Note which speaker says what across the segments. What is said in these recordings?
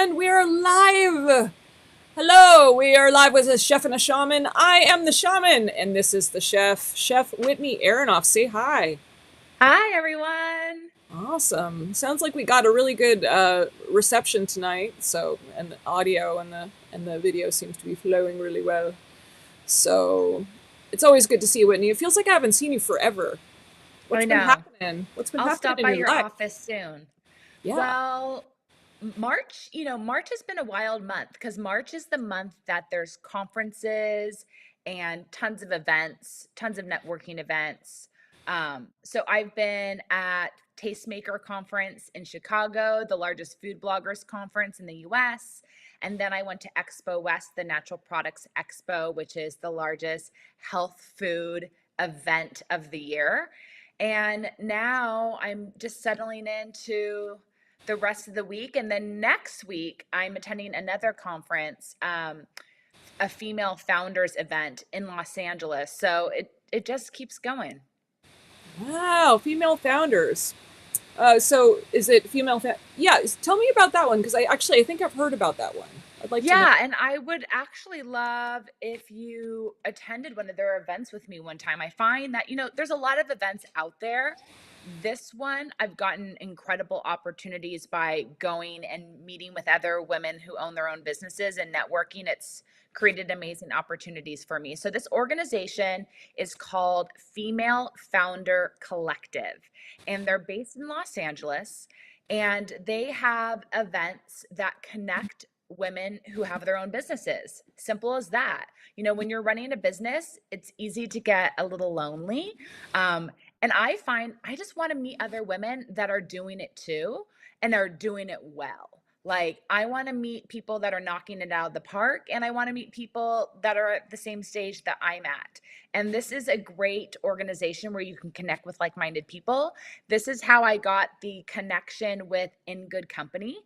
Speaker 1: And we're live. Hello, we are live with a chef and a shaman. I am the shaman, and this is the chef, Chef Whitney Aronoff. Say hi.
Speaker 2: Hi, everyone.
Speaker 1: Awesome. Sounds like we got a really good reception tonight. So, and the audio and the video seems to be flowing really well. So, it's always good to see you, Whitney. It feels like I haven't seen you forever.
Speaker 2: I
Speaker 1: What's been
Speaker 2: know.
Speaker 1: happening? What's been
Speaker 2: I'll
Speaker 1: happening
Speaker 2: stop
Speaker 1: in
Speaker 2: by
Speaker 1: your
Speaker 2: your
Speaker 1: life?
Speaker 2: office soon.
Speaker 1: Yeah.
Speaker 2: Well, March has been a wild month because March is the month that there's conferences and tons of events, tons of networking events. So I've been at Tastemaker Conference in Chicago, the largest food bloggers conference in the US. And then I went to Expo West, the Natural Products Expo, which is the largest health food event of the year. And now I'm just settling into the rest of the week. And then next week, I'm attending another conference, a female founders event in Los Angeles. So it just keeps going.
Speaker 1: Wow, female founders. So is it female? Yeah, tell me about that one because I think I've heard about that one. I'd like to know.
Speaker 2: Yeah, and I would actually love if you attended one of their events with me one time. I find that, there's a lot of events out there. This one, I've gotten incredible opportunities by going and meeting with other women who own their own businesses and networking. It's created amazing opportunities for me. So, this organization is called Female Founder Collective, and they're based in Los Angeles. And they have events that connect women who have their own businesses. Simple as that. When you're running a business, it's easy to get a little lonely. And I find I just want to meet other women that are doing it too and are doing it well. Like, I want to meet people that are knocking it out of the park, and I want to meet people that are at the same stage that I'm at. And this is a great organization where you can connect with like minded people. This is how I got the connection with In Good Company.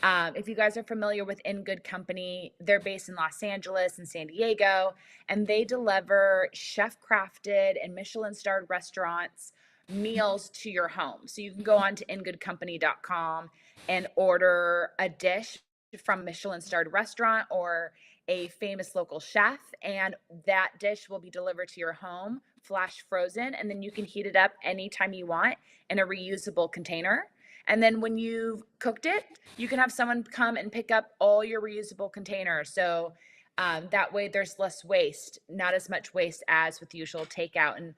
Speaker 2: If you guys are familiar with In Good Company, they're based in Los Angeles and San Diego, and they deliver chef crafted and Michelin starred restaurants meals to your home. So you can go on to ingoodcompany.com and order a dish from Michelin starred restaurant or a famous local chef, and that dish will be delivered to your home, flash frozen, and then you can heat it up anytime you want in a reusable container. And then when you've cooked it, you can have someone come and pick up all your reusable containers. So that way there's less waste, not as much waste as with usual takeout. And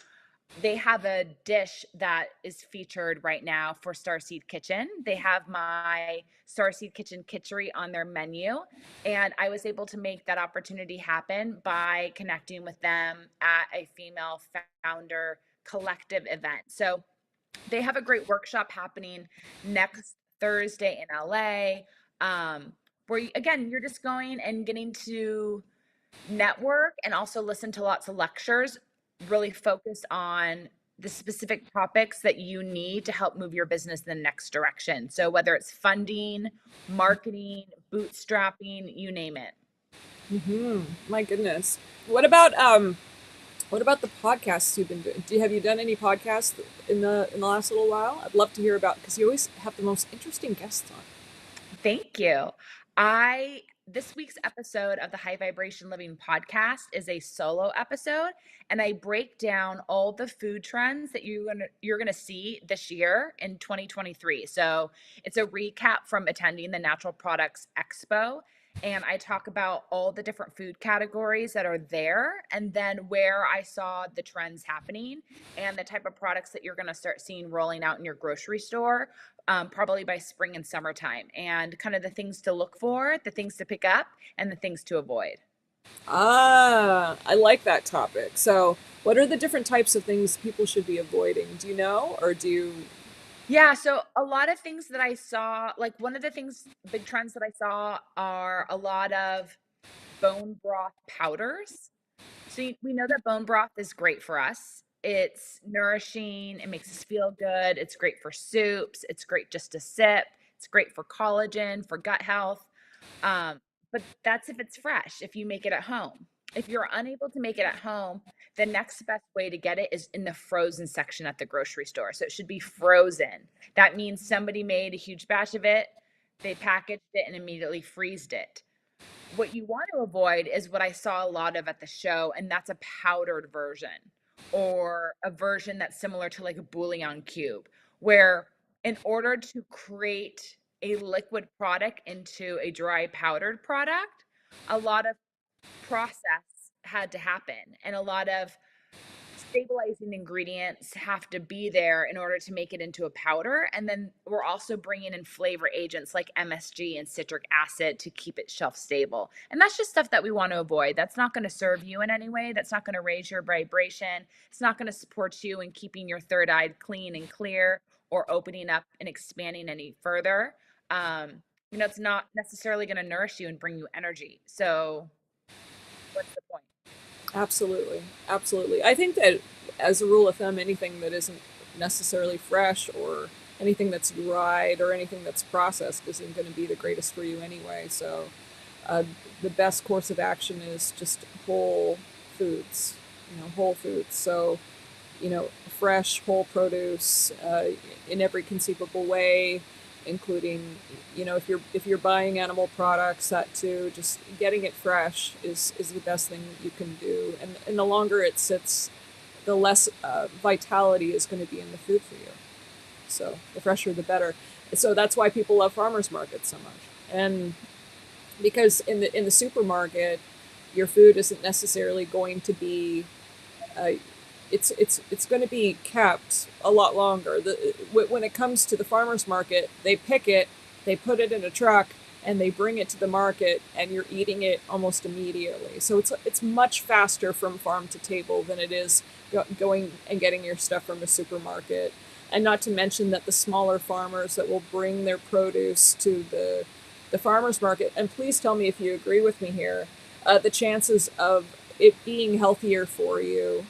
Speaker 2: they have a dish that is featured right now for Starseed Kitchen. They have my Starseed Kitchen Kitchery on their menu. And I was able to make that opportunity happen by connecting with them at a female founder collective event. So they have a great workshop happening next Thursday in LA, where again, you're just going and getting to network and also listen to lots of lectures, really focus on the specific topics that you need to help move your business in the next direction. So whether it's funding, marketing, bootstrapping, you name it.
Speaker 1: My goodness. What about the podcasts you've been doing? Have you done any podcasts in the last little while? I'd love to hear about because you always have the most interesting guests on.
Speaker 2: Thank you. I This week's episode of the High Vibration Living podcast is a solo episode, and I break down all the food trends that you're gonna see this year in 2023. So it's a recap from attending the Natural Products Expo, and I talk about all the different food categories that are there, and then where I saw the trends happening, and the type of products that you're gonna start seeing rolling out in your grocery store, probably by spring and summertime, and kind of the things to look for, the things to pick up, and the things to avoid.
Speaker 1: Ah, I like that topic. So, what are the different types of things people should be avoiding? Do you know, or do you?
Speaker 2: Yeah, so a lot of things that I saw, like one of the things, big trends that I saw are a lot of bone broth powders. So we know that bone broth is great for us. It's nourishing, it makes us feel good, it's great for soups, it's great just to sip, it's great for collagen, for gut health. Um, but that's if it's fresh, if you make it at home. If you're unable to make it at home, the next best way to get it is in the frozen section at the grocery store. So it should be frozen. That means somebody made a huge batch of it. They packaged it and immediately freezed it. What you want to avoid is what I saw a lot of at the show, and that's a powdered version or a version that's similar to like a bouillon cube, where in order to create a liquid product into a dry powdered product, a lot of process had to happen and a lot of stabilizing ingredients have to be there in order to make it into a powder. And then we're also bringing in flavor agents like MSG and citric acid to keep it shelf stable. And that's just stuff that we want to avoid. That's not going to serve you in any way. That's not going to raise your vibration. It's not going to support you in keeping your third eye clean and clear or opening up and expanding any further. It's not necessarily going to nourish you and bring you energy. So, what's the point?
Speaker 1: Absolutely, absolutely. I think that as a rule of thumb, anything that isn't necessarily fresh or anything that's dried or anything that's processed isn't going to be the greatest for you anyway. So, uh, the best course of action is just whole foods, whole foods. So, fresh, whole produce in every conceivable way, including, if you're buying animal products, that too, just getting it fresh is the best thing you can do. And the longer it sits, the less vitality is going to be in the food for you. So the fresher, the better. So that's why people love farmers markets so much. And because in the supermarket, your food isn't necessarily going to be uh, it's going to be kept a lot longer. When it comes to the farmers market, they pick it, they put it in a truck, and they bring it to the market, and you're eating it almost immediately. So it's much faster from farm to table than it is going and getting your stuff from a supermarket. And not to mention that the smaller farmers that will bring their produce to the farmers market, and please tell me if you agree with me here, the chances of it being healthier for you,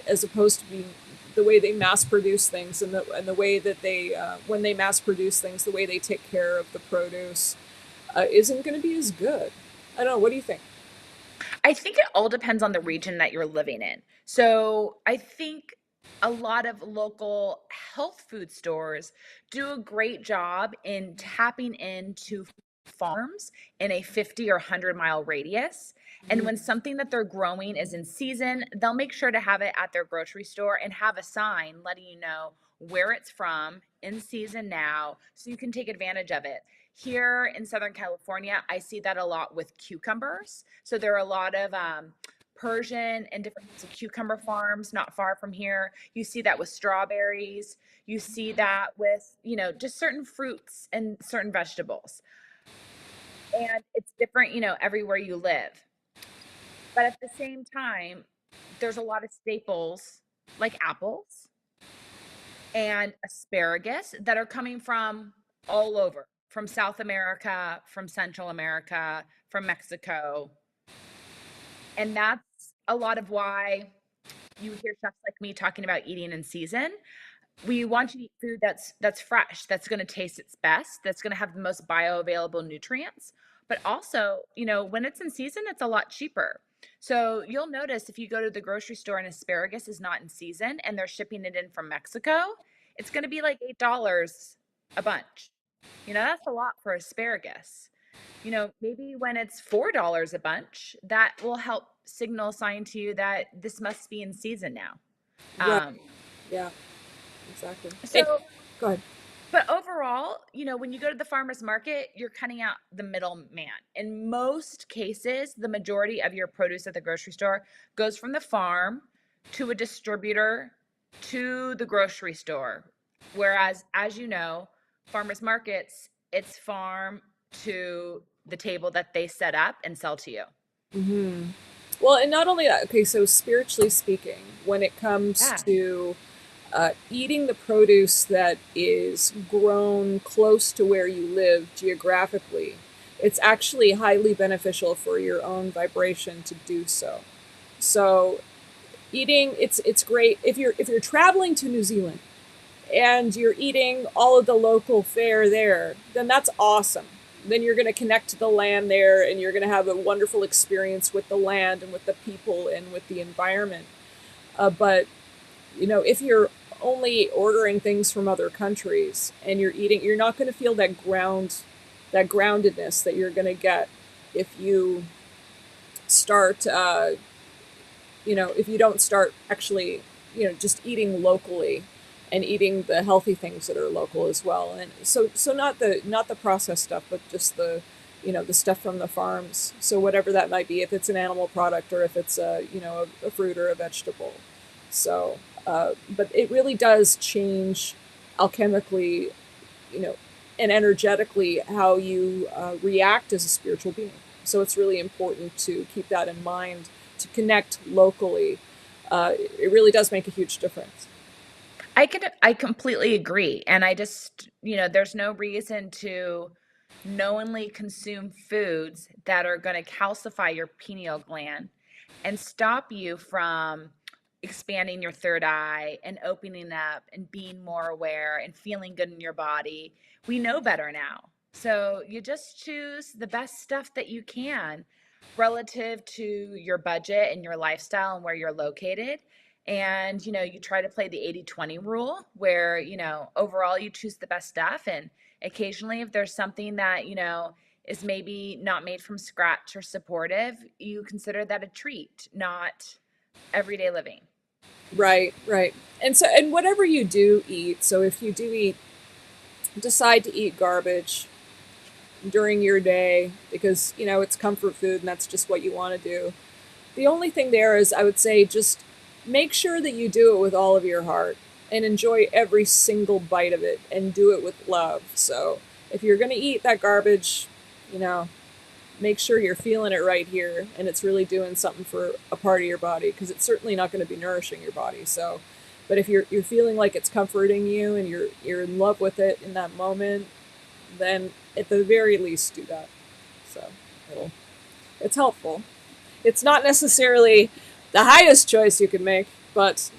Speaker 1: as opposed to being the way they mass produce things, and the way that they when they mass produce things, the way they take care of the produce isn't going to be as good. I don't know. What do you think?
Speaker 2: I think it all depends on the region that you're living in. So I think a lot of local health food stores do a great job in tapping into farms in a 50 or 100-mile radius. And when something that they're growing is in season, they'll make sure to have it at their grocery store and have a sign letting you know where it's from, in season now, so you can take advantage of it. Here in Southern California, I see that a lot with cucumbers. So there are a lot of Persian and different kinds of cucumber farms not far from here. You see that with strawberries. You see that with, just certain fruits and certain vegetables. And it's different, everywhere you live. But at the same time, there's a lot of staples like apples and asparagus that are coming from all over, from South America, from Central America, from Mexico. And that's a lot of why you hear chefs like me talking about eating in season. We want you to eat food that's fresh, that's going to taste its best, that's going to have the most bioavailable nutrients. But also, when it's in season, it's a lot cheaper. So you'll notice if you go to the grocery store and asparagus is not in season and they're shipping it in from Mexico, it's going to be like $8 a bunch. That's a lot for asparagus. Maybe when it's $4 a bunch, that will help signal sign to you that this must be in season now.
Speaker 1: Right.
Speaker 2: Um,
Speaker 1: Yeah. Exactly.
Speaker 2: so
Speaker 1: Go ahead.
Speaker 2: But overall, when you go to the farmer's market, you're cutting out the middleman. In most cases, the majority of your produce at the grocery store goes from the farm to a distributor to the grocery store. Whereas, as you know, farmers markets, it's farm to the table that they set up and sell to you.
Speaker 1: Hmm. Well, and not only that. Okay, so spiritually speaking, when it comes
Speaker 2: Yeah.
Speaker 1: to eating the produce that is grown close to where you live geographically, it's actually highly beneficial for your own vibration to do so. So eating, it's great if you're traveling to New Zealand and you're eating all of the local fare there, then that's awesome. Then you're going to connect to the land there, and you're going to have a wonderful experience with the land and with the people and with the environment. But if you're only ordering things from other countries and you're eating, you're not going to feel that ground that groundedness that you're going to get if you start, if you don't start actually, just eating locally and eating the healthy things that are local as well. And so not the processed stuff, but just the stuff from the farms. So whatever that might be, if it's an animal product or if it's a fruit or a vegetable. So, but it really does change alchemically, you know, and energetically how you react as a spiritual being. So it's really important to keep that in mind, to connect locally. It really does make a huge difference.
Speaker 2: I completely agree. And I just, there's no reason to knowingly consume foods that are going to calcify your pineal gland and stop you from expanding your third eye and opening up and being more aware and feeling good in your body. We know better now. So you just choose the best stuff that you can relative to your budget and your lifestyle and where you're located. And you try to play the 80-20 rule where overall you choose the best stuff, and occasionally if there's something that is maybe not made from scratch or supportive, you consider that a treat, not everyday living.
Speaker 1: Right, right. And whatever you do eat, so if you do decide to eat garbage during your day because, it's comfort food and that's just what you want to do. The only thing there is, I would say, just make sure that you do it with all of your heart and enjoy every single bite of it and do it with love. So if you're going to eat that garbage, you know, make sure you're feeling it right here and it's really doing something for a part of your body, because it's certainly not going to be nourishing your body. So, but if you're feeling like it's comforting you and you're in love with it in that moment, then at the very least do that. So it's helpful. It's not necessarily the highest choice you can make, but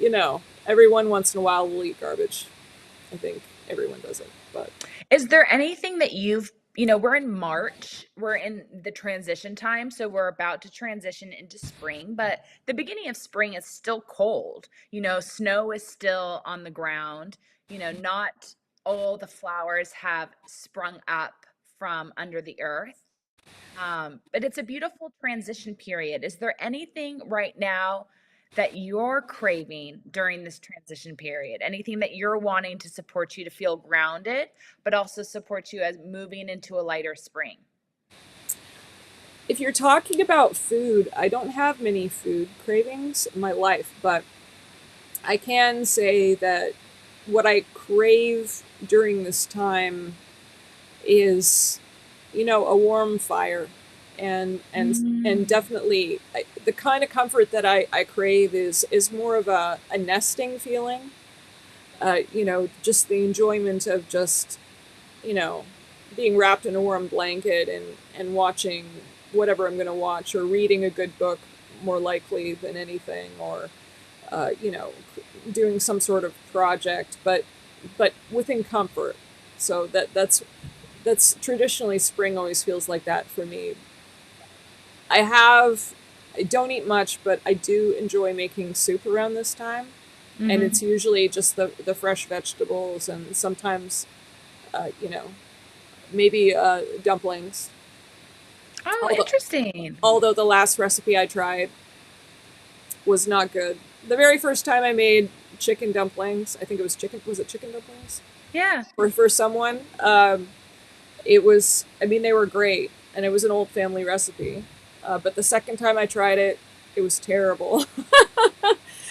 Speaker 1: everyone once in a while will eat garbage. I think everyone does it, but
Speaker 2: Is there anything that we're in March, we're in the transition time, so we're about to transition into spring, but the beginning of spring is still cold. Snow is still on the ground. Not all the flowers have sprung up from under the earth. But it's a beautiful transition period. Is there anything right now that you're craving during this transition period? Anything that you're wanting to support you to feel grounded, but also support you as moving into a lighter spring?
Speaker 1: if you're talking about food, I don't have many food cravings in my life, but I can say that what I crave during this time is, a warm fire, and
Speaker 2: Mm.
Speaker 1: definitely the kind of comfort that I crave is more of a nesting feeling. Just the enjoyment of just, you know, being wrapped in a warm blanket and watching whatever I'm going to watch, or reading a good book more likely than anything, or uh, you know, doing some sort of project, but within comfort. So that's traditionally spring always feels like that for me. I don't eat much, but I do enjoy making soup around this time, and it's
Speaker 2: Mhm.
Speaker 1: usually just the fresh vegetables and sometimes, uh, you know, maybe dumplings.
Speaker 2: Oh,
Speaker 1: Although
Speaker 2: interesting.
Speaker 1: although the last recipe I tried was not good. The very first time I made chicken dumplings, I think it was chicken. Was it chicken dumplings?
Speaker 2: Yeah.
Speaker 1: For someone, it was. I mean, they were great, and it was an old family recipe. But the second time I tried it, it was terrible.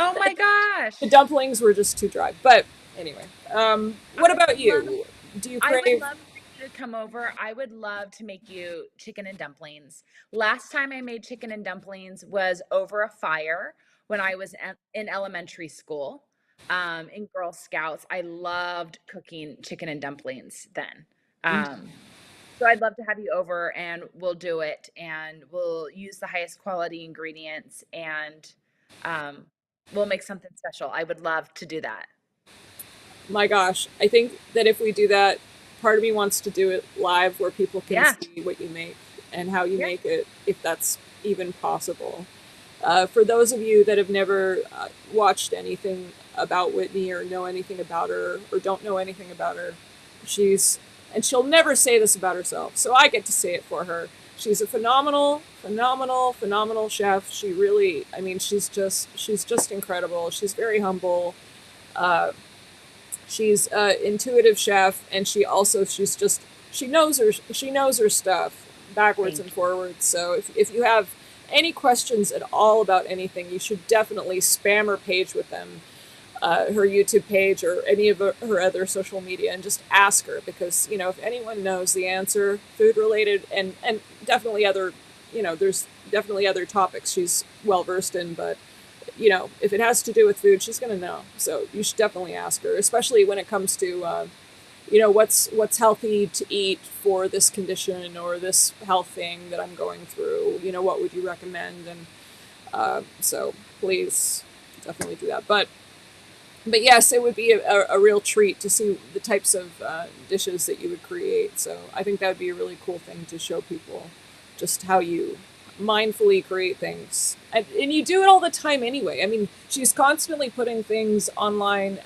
Speaker 2: Oh my
Speaker 1: The
Speaker 2: gosh.
Speaker 1: dumplings were just too dry. But anyway, what
Speaker 2: I
Speaker 1: about
Speaker 2: would love
Speaker 1: you? Do you
Speaker 2: I would
Speaker 1: crave?
Speaker 2: love for you to come over. I would love to make you chicken and dumplings. Last time I made chicken and dumplings was over a fire when I was in elementary school, in Girl Scouts. I loved cooking chicken and dumplings then. Um, so I'd love to have you over and we'll do it, and we'll use the highest quality ingredients, and um, we'll make something special. I would love to do that.
Speaker 1: My gosh, I think that if we do that, part of me wants to do it live where people can
Speaker 2: Yeah.
Speaker 1: see what you make and how you
Speaker 2: Yeah.
Speaker 1: make it, if that's even possible. For those of you that have never watched anything about Whitney or know anything about her or don't know anything about her, she's and she'll never say this about herself, so I get to say it for her. She's a phenomenal, phenomenal, phenomenal chef. She really, I mean, she's just incredible. She's very humble. Uh, she's an intuitive chef, and she knows her stuff backwards and
Speaker 2: Thank you.
Speaker 1: forwards. So if you have any questions at all about anything, you should definitely spam her page with them, her YouTube page or any of her other social media, and just ask her, because if anyone knows the answer, food related, and definitely other, there's definitely other topics she's well versed in, but if it has to do with food, she's going to know. So you should definitely ask her, especially when it comes to what's healthy to eat for this condition or this health thing that I'm going through. What would you recommend? And so please definitely do that. But yes, it would be a real treat to see the types of dishes that you would create. So I think that would be a really cool thing to show people, just how you mindfully create things. And you do it all the time anyway. I mean, she's constantly putting things online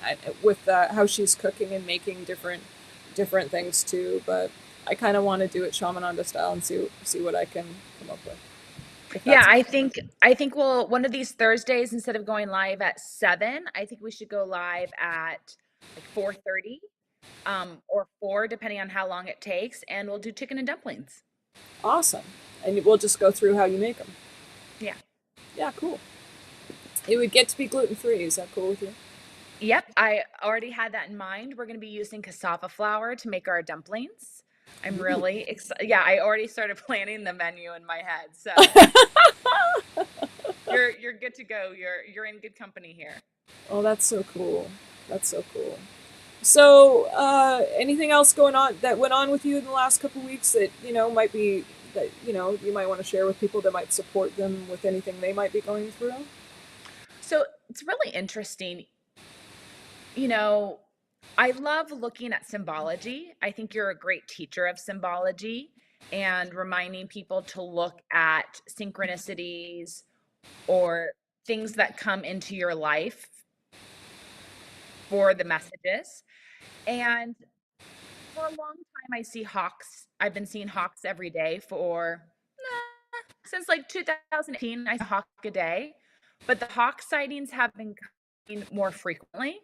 Speaker 1: with how she's cooking and making different things too. But I kind of want to do it Shamananda style and see what I can come up with. If
Speaker 2: Yeah,
Speaker 1: that's
Speaker 2: I think we'll one of these Thursdays, instead of going live at 7, I think we should go live at like 4:30, or 4, depending on how long it takes, and we'll do chicken and dumplings.
Speaker 1: awesome, and we'll just go through how you make them.
Speaker 2: Yeah.
Speaker 1: Yeah, cool. It would get to be gluten free. Is that cool with you?
Speaker 2: Yep, I already had that in mind. We're gonna be using cassava flour to make our dumplings. I'm really excited. Yeah, I already started planning the menu in my head. So you're good to go. You're in good company here.
Speaker 1: Oh, that's so cool. That's so cool. So, anything else going on that went on with you in the last couple of weeks that might be that you might want to share with people that might support them with anything they might be going through?
Speaker 2: So it's really interesting. You know, I love looking at symbology. I think you're a great teacher of symbology and reminding people to look at synchronicities or things that come into your life for the messages. And for a long time, I see hawks. I've been seeing hawks every day for since like 2018. I see a hawk a day, but the hawk sightings have been coming more frequently.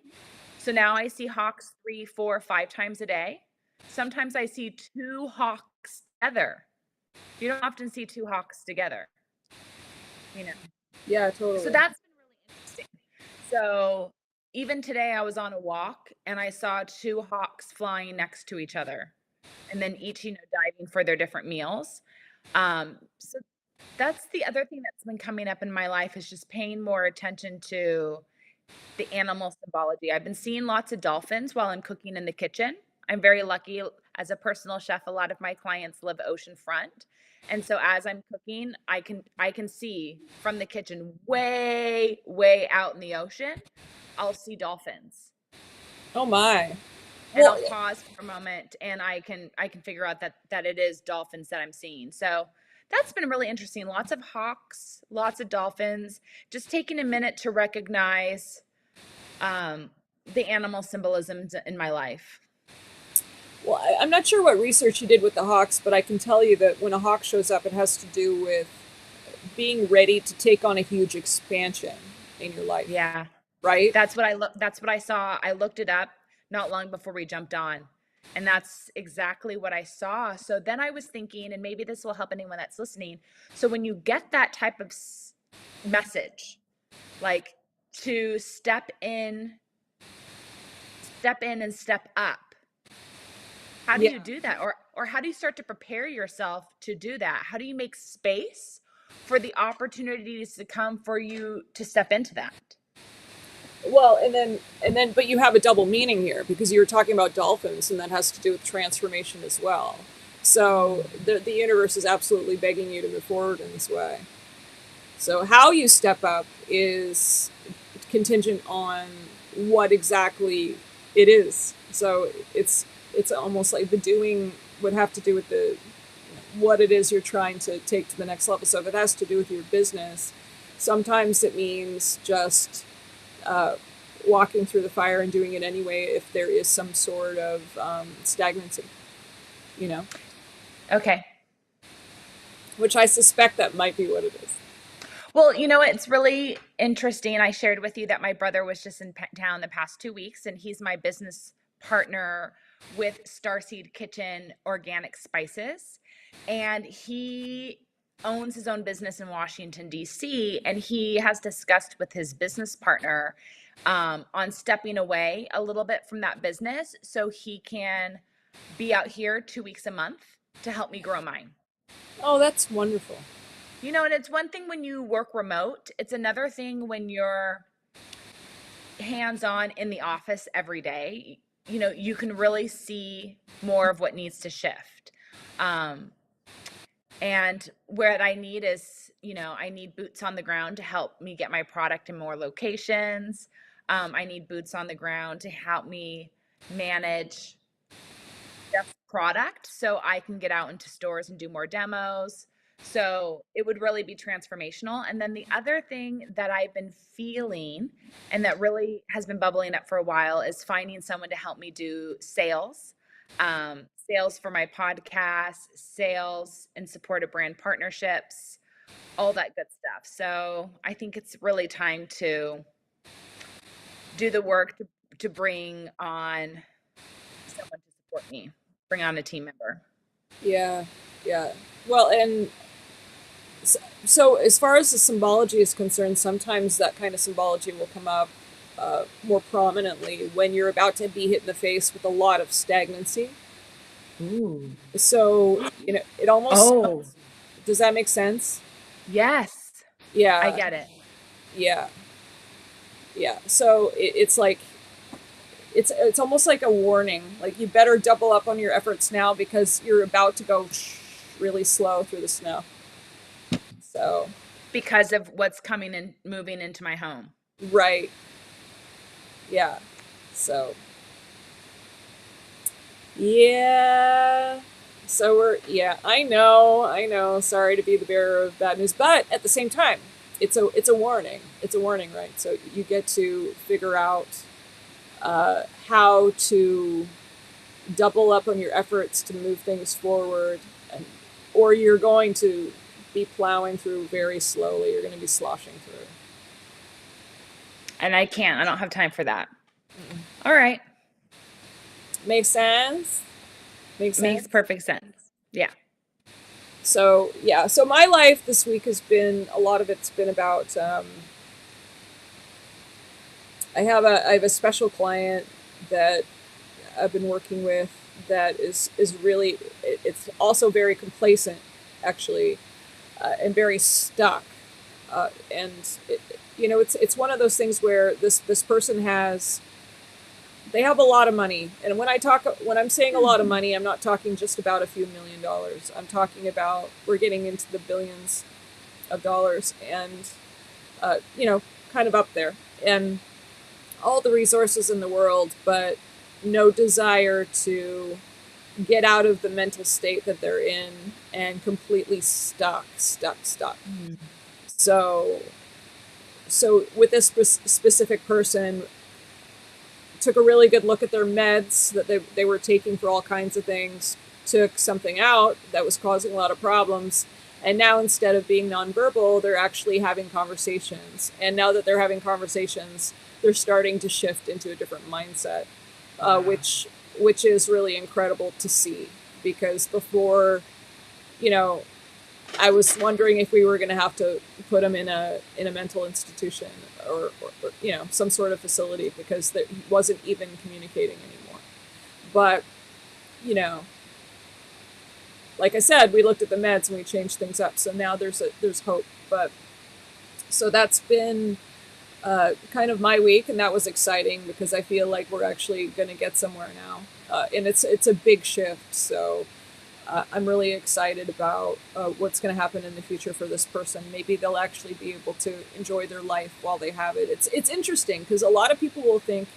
Speaker 2: So now I see hawks 3, 4, 5 times a day. Sometimes I see two hawks together. You don't often see two hawks together, you know.
Speaker 1: Yeah,
Speaker 2: So
Speaker 1: totally.
Speaker 2: that's been really interesting. So even today, I was on a walk and I saw two hawks flying next to each other, and then each, diving for their different meals. So that's the other thing that's been coming up in my life, is just paying more attention to the animal symbology. I've been seeing lots of dolphins while I'm cooking in the kitchen. I'm very lucky as a personal chef. A lot of my clients live oceanfront. And so as I'm cooking, I can see from the kitchen way, way out in the ocean, I'll see dolphins.
Speaker 1: Oh my.
Speaker 2: And
Speaker 1: Well,
Speaker 2: I'll pause for a moment and I can figure out that it is dolphins that I'm seeing. So that's been really interesting. Lots of hawks, lots of dolphins, just taking a minute to recognize um, the animal symbolisms in my life.
Speaker 1: I'm not sure what research you did with the hawks, but I can tell you that when a hawk shows up, it has to do with being ready to take on a huge expansion in your life,
Speaker 2: Yeah,
Speaker 1: right?
Speaker 2: that's what I saw. I looked it up not long before we jumped on. And that's exactly what I saw. So then I was thinking, and maybe this will help anyone that's listening. So when you get that type of message, like to step in and step up, how do
Speaker 1: Yeah.
Speaker 2: you do that? Or how do you start to prepare yourself to do that? How do you make space for the opportunities to come for you to step into that?
Speaker 1: Well, but you have a double meaning here, because you were talking about dolphins, and that has to do with transformation as well. So
Speaker 2: Mm.
Speaker 1: the universe is absolutely begging you to move forward in this way. So how you step up is contingent on what exactly it is. So it's almost like the doing would have to do with the what it is you're trying to take to the next level. So if it has to do with your business, sometimes it means just uh, walking through the fire and doing it anyway if there is some sort of stagnancy. you know,
Speaker 2: Okay.
Speaker 1: which I suspect that might be what it is.
Speaker 2: Well, you know, it's really interesting. I shared with you that my brother was just in town the past 2 weeks, and he's my business partner with Starseed Kitchen Organic Spices. And he owns his own business in Washington, D.C., and he has discussed with his business partner on stepping away a little bit from that business so he can be out here 2 weeks a month to help me grow mine.
Speaker 1: Oh, that's wonderful.
Speaker 2: You know, and it's one thing when you work remote, it's another thing when you're hands on in the office every day. You know, you can really see more of what needs to shift. Um, and what I need is, you know, I need boots on the ground to help me get my product in more locations. I need boots on the ground to help me manage just product so I can get out into stores and do more demos. So it would really be transformational. And then the other thing that I've been feeling and that really has been bubbling up for a while is finding someone to help me do sales, sales for my podcast, sales and support of brand partnerships, all that good stuff. So I think it's really time to do the work to bring on someone to support me, bring on a team member.
Speaker 1: Yeah, yeah. Well, and so as far as the symbology is concerned, sometimes that kind of symbology will come up more prominently when you're about to be hit in the face with a lot of stagnancy.
Speaker 2: Ooh.
Speaker 1: So, you know, it almost
Speaker 2: Oh,
Speaker 1: does that make sense?
Speaker 2: yes. I
Speaker 1: Yeah,
Speaker 2: get it.
Speaker 1: yeah, yeah. So it's like it's almost like a warning. Like you better double up on your efforts now because you're about to go really slow through the snow. So,
Speaker 2: Because of what's coming and moving into my home.
Speaker 1: right. Yeah. So, yeah. So yeah, I know. Sorry to be the bearer of bad news, but at the same time, it's a warning. It's a warning, right? So you get to figure out how to double up on your efforts to move things forward, and or you're going to be plowing through very slowly. You're going to be sloshing through.
Speaker 2: And I can't. I don't have time for that. All right.
Speaker 1: Makes sense. Makes
Speaker 2: Makes
Speaker 1: sense.
Speaker 2: perfect sense. Yeah.
Speaker 1: So yeah, so my life this week has been a lot of it's been about. I have a special client that I've been working with that is really it's also very complacent actually and very stuck and you know it's one of those things where this person has they have a lot of money, and when I'm saying a lot of money, I'm not talking just about a few $1 million. I'm talking about we're getting into the billions of dollars and you know kind of up there and all the resources in the world, but no desire to get out of the mental state that they're in and completely stuck.
Speaker 2: Mm.
Speaker 1: So, so with this specific person, took a really good look at their meds that they were taking for all kinds of things, took something out that was causing a lot of problems, and now instead of being nonverbal, they're actually having conversations. And now that they're having conversations, they're starting to shift into a different mindset,
Speaker 2: Wow.
Speaker 1: which is really incredible to see. Because before, you know, I was wondering if we were going to have to put him in a mental institution or you know some sort of facility because he wasn't even communicating anymore. But you know, like I said, we looked at the meds and we changed things up. So now there's hope. But so that's been kind of my week, and that was exciting because I feel like we're actually going to get somewhere now, and it's a big shift. So I'm really excited about what's going to happen in the future for this person. Maybe they'll actually be able to enjoy their life while they have it. It's interesting because a lot of people will think,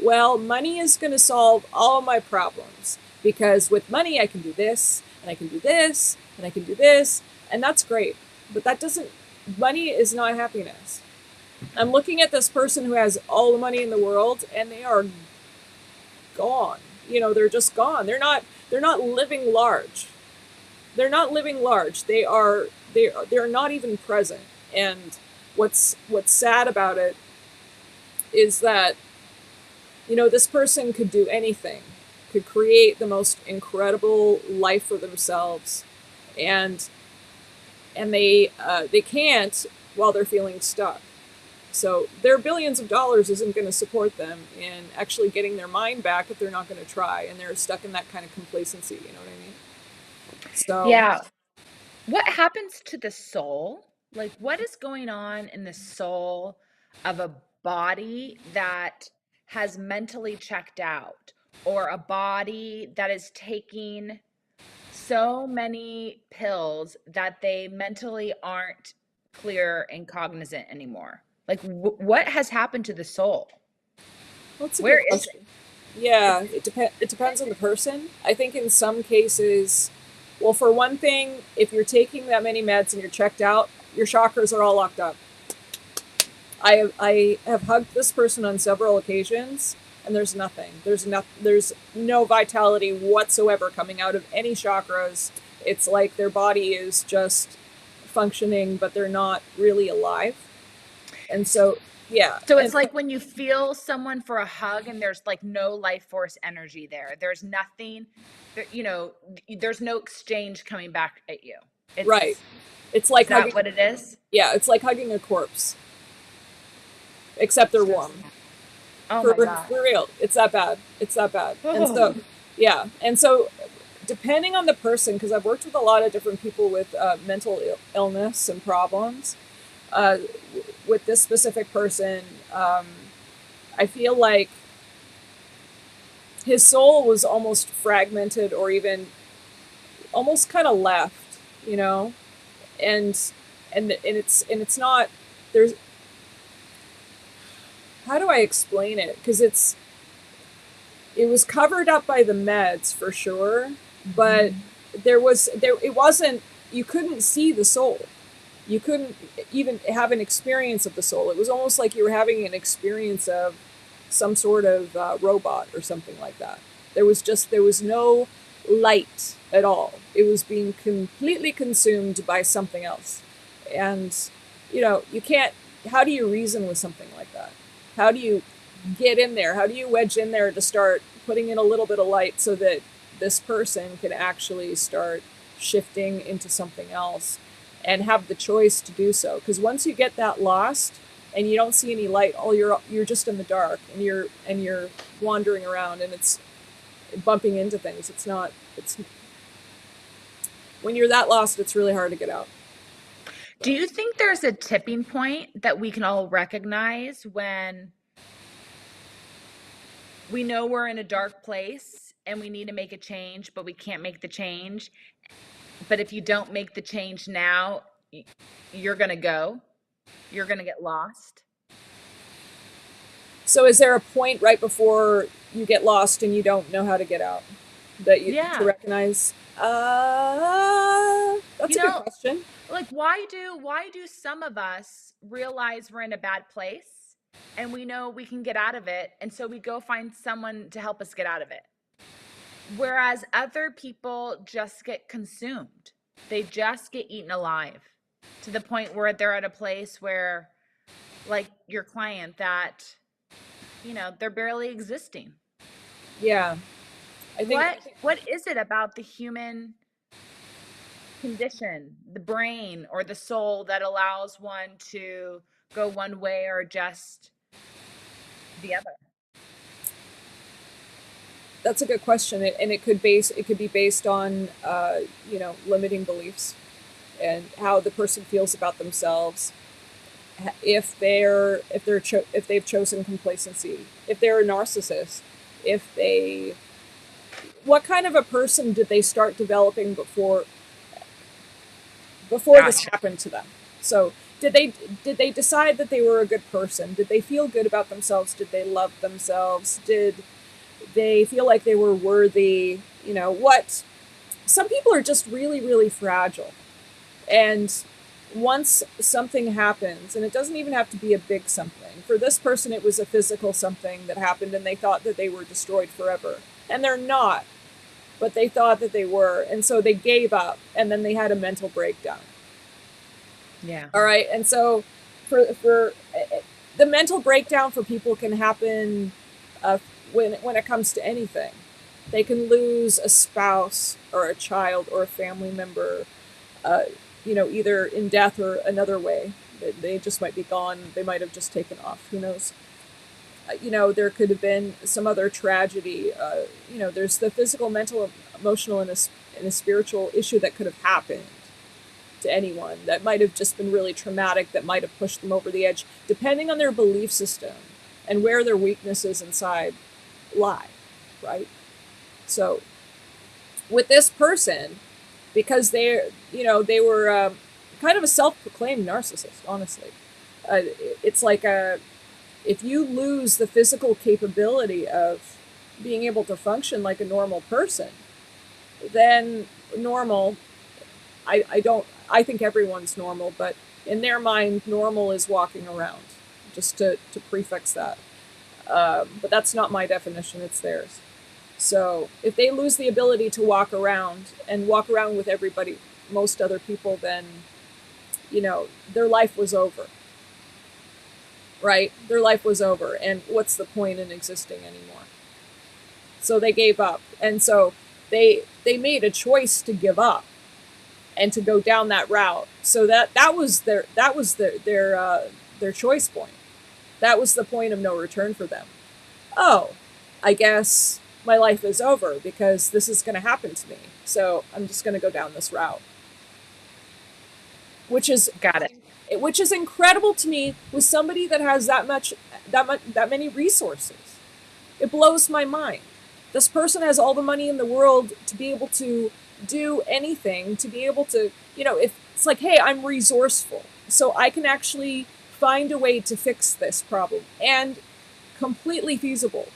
Speaker 1: well, money is going to solve all my problems because with money I can do this and I can do this and I can do this, and that's great. But that doesn't. Money is not happiness. I'm looking at this person who has all the money in the world and they are gone. You know, they're just gone. they're not living large. They're not living large. They're not even present. And what's sad about it is that, you know, this person could do anything, could create the most incredible life for themselves, and they can't while they're feeling stuck. So their billions of dollars isn't going to support them in actually getting their mind back if they're not going to try, and they're stuck in that kind of complacency. You know what I mean? So
Speaker 2: Yeah. What happens to the soul? Like, what is going on in the soul of a body that has mentally checked out, or a body that is taking so many pills that they mentally aren't clear and cognizant anymore? Like, what has happened to the soul?
Speaker 1: that's a
Speaker 2: Where
Speaker 1: good
Speaker 2: is it?
Speaker 1: question. Yeah,
Speaker 2: It's
Speaker 1: it depends on the person. I think in some cases, well, for one thing, if you're taking that many meds and you're checked out, your chakras are all locked up. I have hugged this person on several occasions, and there's nothing. There's no vitality whatsoever coming out of any chakras. It's like their body is just functioning, but they're not really alive. And so, yeah,
Speaker 2: So
Speaker 1: and
Speaker 2: it's like when you feel someone for a hug and there's like no life force energy there. There's nothing, there's no exchange coming back at you.
Speaker 1: right,
Speaker 2: It's,
Speaker 1: it's
Speaker 2: is
Speaker 1: like
Speaker 2: that
Speaker 1: hugging.
Speaker 2: what it is?
Speaker 1: Yeah, it's like hugging a corpse, except they're
Speaker 2: So
Speaker 1: warm.
Speaker 2: sad. Oh
Speaker 1: For
Speaker 2: my God.
Speaker 1: for real, it's that bad. It's that bad. And
Speaker 2: Oh,
Speaker 1: so, yeah, and so depending on the person, because I've worked with a lot of different people with mental illness and problems. Uh, with this specific person, I feel like his soul was almost fragmented, or even almost kind of left, you know, and it's not there's how do I explain it? Because it was covered up by the meds for sure, but there it wasn't, you couldn't see the soul. You couldn't even have an experience of the soul. It was almost like you were having an experience of some sort of robot or something like that. There was no light at all. It was being completely consumed by something else. And you know, you can't, how do you reason with something like that? How do you get in there? How do you wedge in there to start putting in a little bit of light so that this person can actually start shifting into something else and have the choice to do so? Because once you get that lost and you don't see any light, all you're just in the dark, and you're wandering around, and it's bumping into things. It's when you're that lost, it's really hard to get out.
Speaker 2: do
Speaker 1: So.
Speaker 2: you think there's a tipping point that we can all recognize when we know we're in a dark place and we need to make a change, but we can't make the change? But if you don't make the change now, you're going to go, you're going to get lost.
Speaker 1: So is there a point right before you get lost and you don't know how to get out that you to
Speaker 2: Yeah.
Speaker 1: recognize? That's
Speaker 2: You
Speaker 1: a good
Speaker 2: know,
Speaker 1: question.
Speaker 2: like why do some of us realize we're in a bad place and we know we can get out of it, and so we go find someone to help us get out of it? Whereas other people just get consumed. They just get eaten alive to the point where they're at a place where, like your client, that, they're barely existing.
Speaker 1: Yeah, I think
Speaker 2: What is it about the human condition, the brain or the soul, that allows one to go one way or just the other?
Speaker 1: that's a good question, and it could be based on you know, limiting beliefs and how the person feels about themselves. If they've chosen complacency, if they're a narcissist, if they what kind of a person did they start developing before this
Speaker 2: Gotcha.
Speaker 1: happened to them? So did they decide that they were a good person? Did they feel good about themselves? Did they love themselves? Did they feel like they were worthy? You know what? Some people are just really, really fragile, and once something happens, and it doesn't even have to be a big something. For this person, it was a physical something that happened, and they thought that they were destroyed forever, and they're not. but they thought that they were, and so they gave up, and then they had a mental breakdown.
Speaker 2: Yeah.
Speaker 1: All right, and so for the mental breakdown for people can happen when it comes to anything. They can lose a spouse or a child or a family member, uh, either in death or another way. They just might be gone. They might have just taken off. Who knows? There could have been some other tragedy. There's the physical, mental, emotional, and a spiritual issue that could have happened to anyone that might have just been really traumatic, that might have pushed them over the edge, depending on their belief system and where their weaknesses inside lie, right? So with this person, because they were kind of a self-proclaimed narcissist, honestly. It's like if you lose the physical capability of being able to function like a normal person, then normal, I think everyone's normal, but in their mind, normal is walking around, just to prefix that. But that's not my definition, it's theirs. So if they lose the ability to walk around and walk around with everybody, most other people, then, their life was over. Right? Their life was over. And what's the point in existing anymore? So they gave up. And so they made a choice to give up and to go down that route. So that was their choice point. That was the point of no return for them. Oh, I guess my life is over because this is going to happen to me. So I'm just going to go down this route. Which is
Speaker 2: Got it.
Speaker 1: incredible to me with somebody that has that many resources. It blows my mind. This person has all the money in the world to be able to do anything, to be able to, if it's like, hey, I'm resourceful, so I can actually find a way to fix this problem, and completely feasible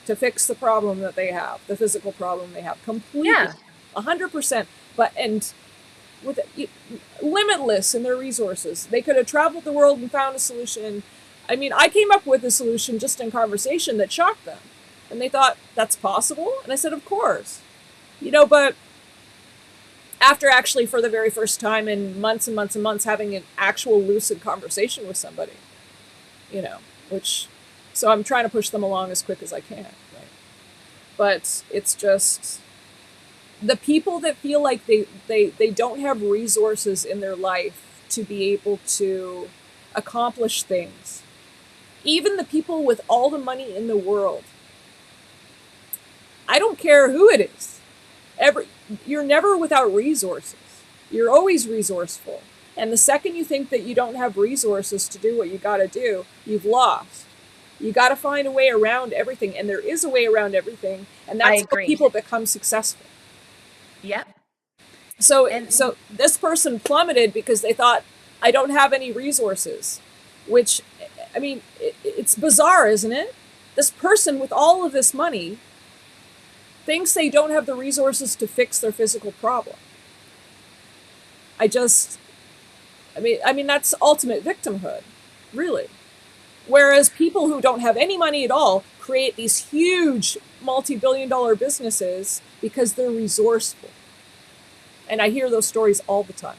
Speaker 1: to fix the problem that they have, the physical problem they have, completely,
Speaker 2: Yeah.
Speaker 1: 100%. But and with limitless in their resources, they could have traveled the world and found a solution. I mean, I came up with a solution just in conversation that shocked them, and they thought that's possible, and I said, of course, but after actually for the very first time in months and months and months having an actual lucid conversation with somebody, which, so I'm trying to push them along as quick as I can, right? But it's just the people that feel like they don't have resources in their life to be able to accomplish things. Even the people with all the money in the world. I don't care who it is. You're never without resources. You're always resourceful. And the second you think that you don't have resources to do what you got to do, you've lost. You got to find a way around everything, and there is a way around everything, and that's how people become successful.
Speaker 2: Yep.
Speaker 1: So this person plummeted because they thought, I don't have any resources, which, I mean, it's bizarre, isn't it? This person with all of this money thinks they don't have the resources to fix their physical problem. I mean, that's ultimate victimhood, really. Whereas people who don't have any money at all create these huge multi-billion-dollar businesses because they're resourceful. And I hear those stories all the time.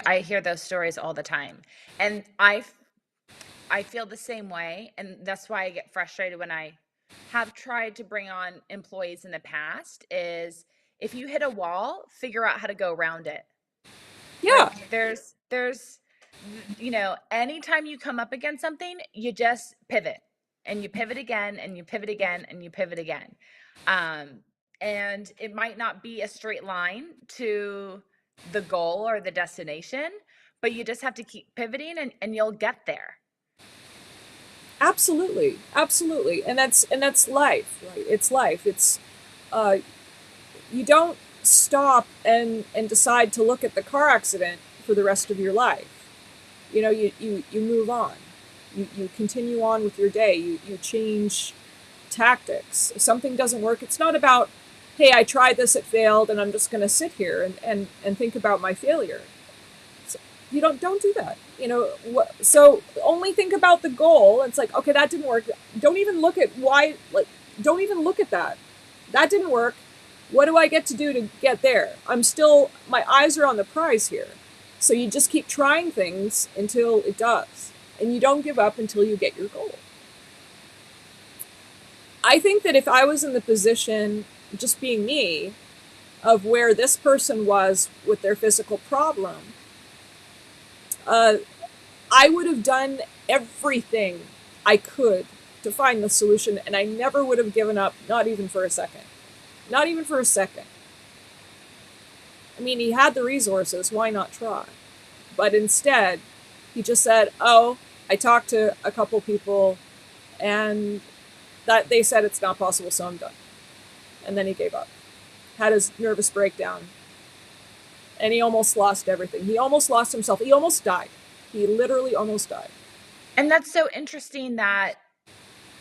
Speaker 2: I hear those stories all the time. And I feel the same way, and that's why I get frustrated when I have tried to bring on employees in the past is if you hit a wall, figure out how to go around it.
Speaker 1: Yeah.
Speaker 2: Like there's anytime you come up against something, you just pivot and you pivot again and you pivot again and you pivot again. And it might not be a straight line to the goal or the destination, but you just have to keep pivoting and you'll get there.
Speaker 1: Absolutely. Absolutely. And that's life, right? It's life. It's you don't stop and decide to look at the car accident for the rest of your life. You move on. You continue on with your day. You change tactics. If something doesn't work, it's not about, hey, I tried this, it failed, and I'm just going to sit here and think about my failure. So you don't do that. So only think about the goal. It's like, okay, that didn't work. Don't even look at why. Don't even look at that. That didn't work. What do I get to do to get there? I'm still, my eyes are on the prize here. So you just keep trying things until it does. And you don't give up until you get your goal. I think that if I was in the position, just being me, of where this person was with their physical problem, uh, I would have done everything I could to find the solution, and I never would have given up, not even for a second. Not even for a second. I mean, he had the resources, why not try? But instead, he just said, "Oh, I talked to a couple people, and that they said it's not possible, so I'm done." And then he gave up. Had his nervous breakdown, and he almost lost everything. He almost lost himself. He almost died. He literally almost died.
Speaker 2: And that's so interesting that,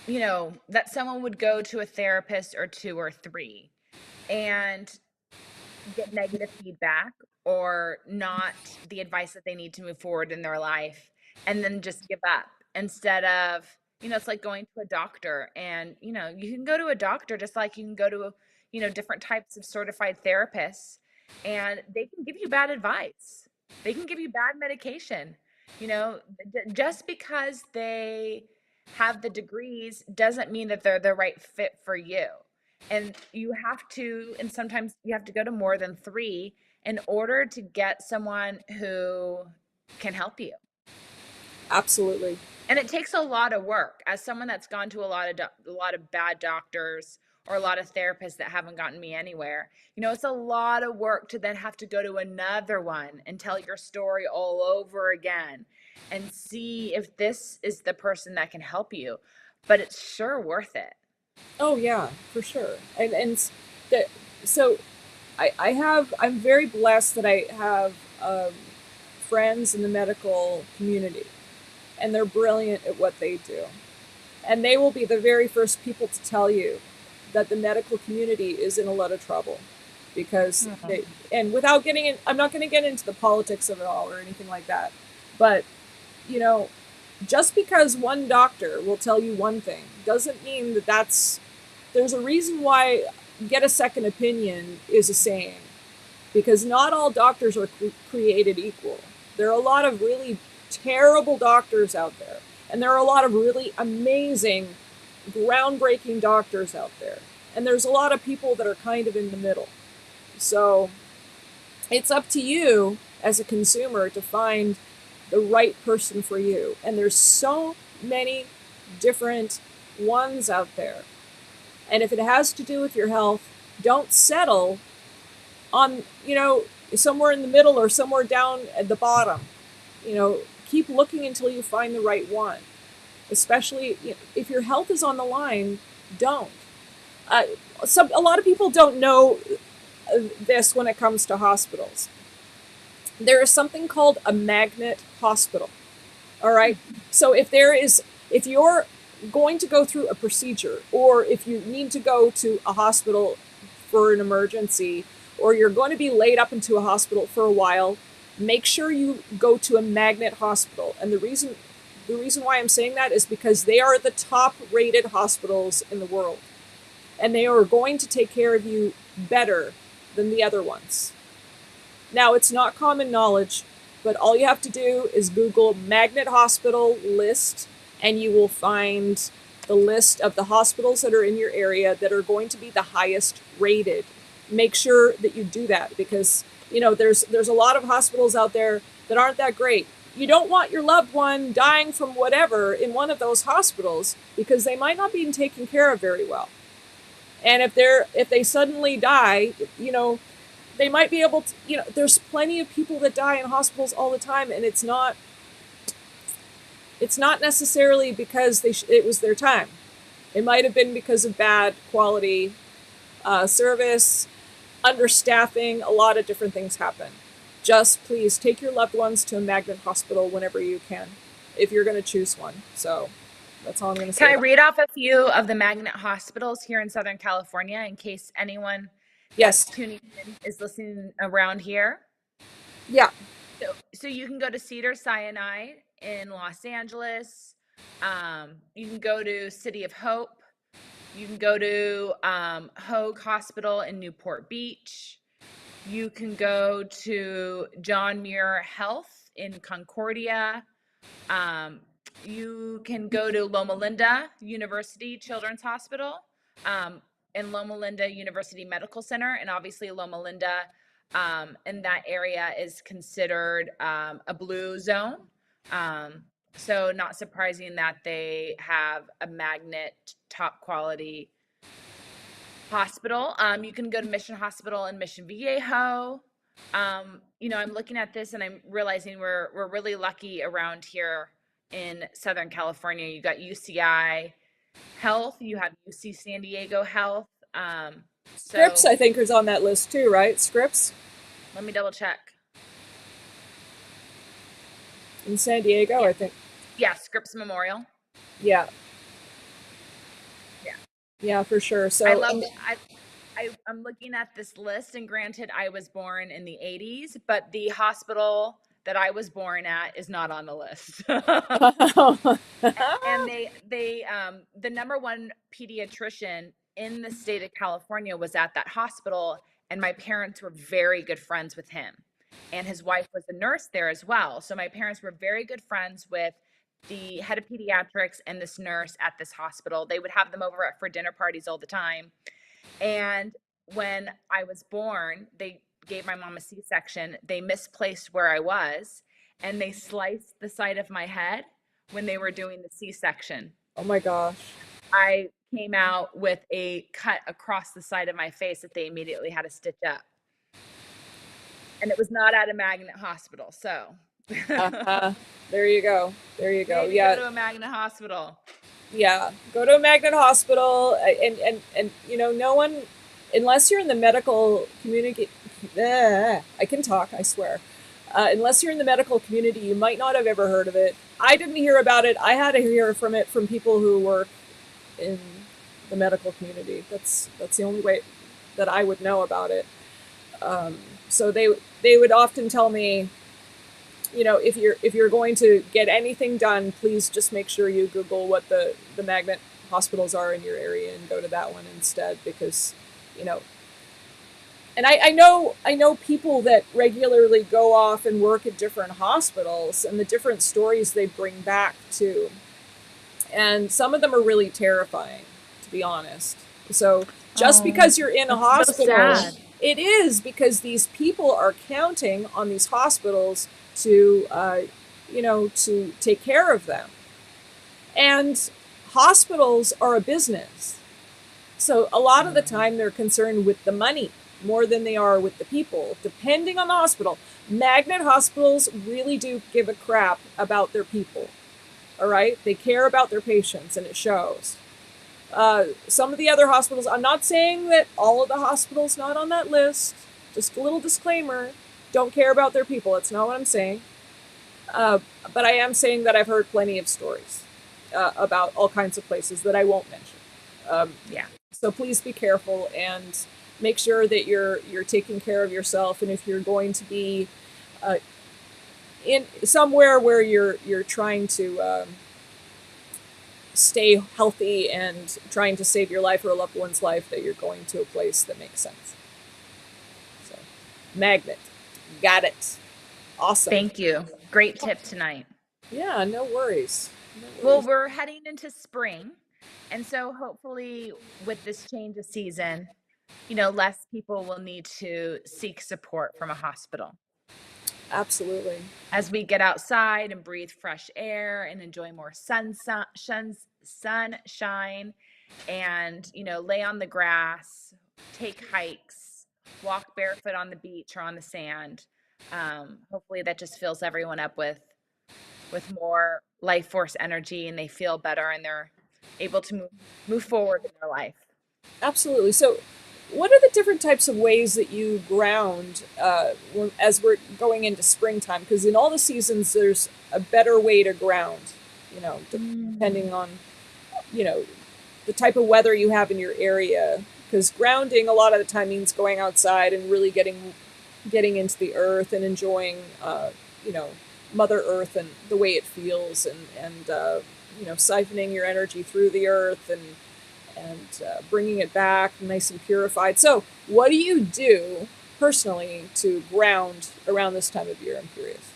Speaker 2: that someone would go to a therapist or two or three and get negative feedback or not the advice that they need to move forward in their life and then just give up instead of, it's like going to a doctor and, you can go to a doctor just like you can go to, different types of certified therapists and they can give you bad advice. They can give you bad medication. Just because they have the degrees doesn't mean that they're the right fit for you. And you have to, and sometimes you have to go to more than three in order to get someone who can help you.
Speaker 1: Absolutely.
Speaker 2: And it takes a lot of work. As someone that's gone to a lot of bad doctors or a lot of therapists that haven't gotten me anywhere, it's a lot of work to then have to go to another one and tell your story all over again and see if this is the person that can help you. But it's sure worth it.
Speaker 1: Oh yeah, for sure. And the, so I'm very blessed that I have friends in the medical community, and they're brilliant at what they do. And they will be the very first people to tell you that the medical community is in a lot of trouble because they,
Speaker 2: Mhm.
Speaker 1: and without getting in, I'm not going to get into the politics of it all or anything like that, but you know, just because one doctor will tell you one thing doesn't mean that there's a reason why get a second opinion is a saying, because not all doctors are created equal. There are a lot of really terrible doctors out there, and there are a lot of really amazing, groundbreaking doctors out there. And there's a lot of people that are kind of in the middle. So it's up to you as a consumer to find the right person for you. And there's so many different ones out there. And if it has to do with your health, don't settle on, somewhere in the middle or somewhere down at the bottom. Keep looking until you find the right one. Especially if your health is on the line, don't. Uh, a lot of people don't know this when it comes to hospitals. There is something called a magnet hospital. All right. So if you're going to go through a procedure, or if you need to go to a hospital for an emergency, or you're going to be laid up into a hospital for a while, make sure you go to a magnet hospital. And the reason why I'm saying that is because they are the top rated hospitals in the world. And they are going to take care of you better than the other ones. Now, it's not common knowledge, but all you have to do is Google Magnet Hospital list, and you will find the list of the hospitals that are in your area that are going to be the highest rated. Make sure that you do that, because there's a lot of hospitals out there that aren't that great. You don't want your loved one dying from whatever in one of those hospitals, because they might not be taken care of very well. And if they suddenly die, they might be able to, there's plenty of people that die in hospitals all the time, and it's not necessarily because it was their time. It might have been because of bad quality service, understaffing. A lot of different things happen. Just please take your loved ones to a magnet hospital whenever you can, if you're going to choose one. So that's all I'm going to
Speaker 2: Can
Speaker 1: say
Speaker 2: I
Speaker 1: about
Speaker 2: read off a few of the magnet hospitals here in Southern California in case anyone
Speaker 1: it.
Speaker 2: that's
Speaker 1: Yes.
Speaker 2: tuning in is listening around here?
Speaker 1: Yeah.
Speaker 2: So you can go to Cedar Sinai in Los Angeles. You can go to City of Hope. You can go to Hoag Hospital in Newport Beach. You can go to John Muir Health in Concordia. Um, you can go to Loma Linda University Children's Hospital, um, and Loma Linda University Medical Center, and obviously Loma Linda in that area is considered a blue zone. Um, so not surprising that they have a magnet top quality hospital. You can go to Mission Hospital in Mission Viejo. I'm looking at this and I'm realizing we're really lucky around here in Southern California. You got UCI Health, you have UC San Diego Health.
Speaker 1: Scripps,
Speaker 2: So
Speaker 1: I think, is on that list too, right? Scripps
Speaker 2: let me double check.
Speaker 1: in San Diego,
Speaker 2: Yeah,
Speaker 1: I think.
Speaker 2: yeah, Scripps Memorial.
Speaker 1: Yeah,
Speaker 2: Yeah,
Speaker 1: yeah, for sure.
Speaker 2: I
Speaker 1: So,
Speaker 2: love. I'm looking at this list, and granted, I was born in the '80s, but the hospital that I was born at is not on the list. And the number one pediatrician in the state of California was at that hospital, and my parents were very good friends with him, and his wife was a nurse there as well. So my parents were very good friends with the head of pediatrics and this nurse at this hospital. They would have them over for dinner parties all the time. And when I was born, they gave my mom a C-section. They misplaced where I was, and they sliced the side of my head when they were doing the C-section.
Speaker 1: oh my gosh.
Speaker 2: I came out with a cut across the side of my face that they immediately had to stitch up. And it was not at a magnet hospital. So
Speaker 1: Uh-huh. There you go. There you go.
Speaker 2: maybe go
Speaker 1: Yeah.
Speaker 2: to a magnet hospital.
Speaker 1: Yeah, go to a magnet hospital, and no one, unless you're in the medical community. I can talk, I swear. Unless you're in the medical community, you might not have ever heard of it. I didn't hear about it. I had to hear from it from people who work in the medical community. That's the only way that I would know about it. So they would often tell me, if you're going to get anything done, please just make sure you Google what the magnet hospitals are in your area and go to that one instead, because you know and I know people that regularly go off and work at different hospitals, and the different stories they bring back too, and some of them are really terrifying, to be honest. So just
Speaker 2: Oh,
Speaker 1: because you're in a
Speaker 2: that's so
Speaker 1: hospital,
Speaker 2: sad.
Speaker 1: it is because these people are counting on these hospitals to to take care of them. And hospitals are a business. So a lot of the
Speaker 2: Mm.
Speaker 1: time they're concerned with the money more than they are with the people, depending on the hospital. Magnet hospitals really do give a crap about their people. All right? They care about their patients, and it shows. Some of the other hospitals, I'm not saying that all of the hospitals not on that list, just a little disclaimer, don't care about their people. That's not what I'm saying. Uh, but I am saying that I've heard plenty of stories about all kinds of places that I won't mention. Um,
Speaker 2: Yeah.
Speaker 1: so please be careful and make sure that you're taking care of yourself. And if you're going to be uh, in somewhere where you're trying to stay healthy and trying to save your life or a loved one's life, that you're going to a place that makes sense. So, magnet, got it. Awesome.
Speaker 2: Thank you. Great tip tonight.
Speaker 1: Yeah, no worries. No
Speaker 2: Well,
Speaker 1: worries.
Speaker 2: we're heading into spring. And so hopefully with this change of season, less people will need to seek support from a hospital
Speaker 1: Absolutely.
Speaker 2: as we get outside and breathe fresh air and enjoy more sunshine and, lay on the grass, take hikes, walk barefoot on the beach or on the sand. Hopefully that just fills everyone up with more life force energy, and they feel better and they're able to move forward in their life.
Speaker 1: Absolutely. So, what are the different types of ways that you ground as we're going into springtime? Because in all the seasons, there's a better way to ground,
Speaker 2: Mm.
Speaker 1: depending on, you know, the type of weather you have in your area. Because grounding a lot of the time means going outside and really getting into the earth and enjoying, you know, Mother Earth and the way it feels, and siphoning your energy through the earth, and bringing it back nice and purified. So, what do you do personally to ground around this time of year? I'm curious.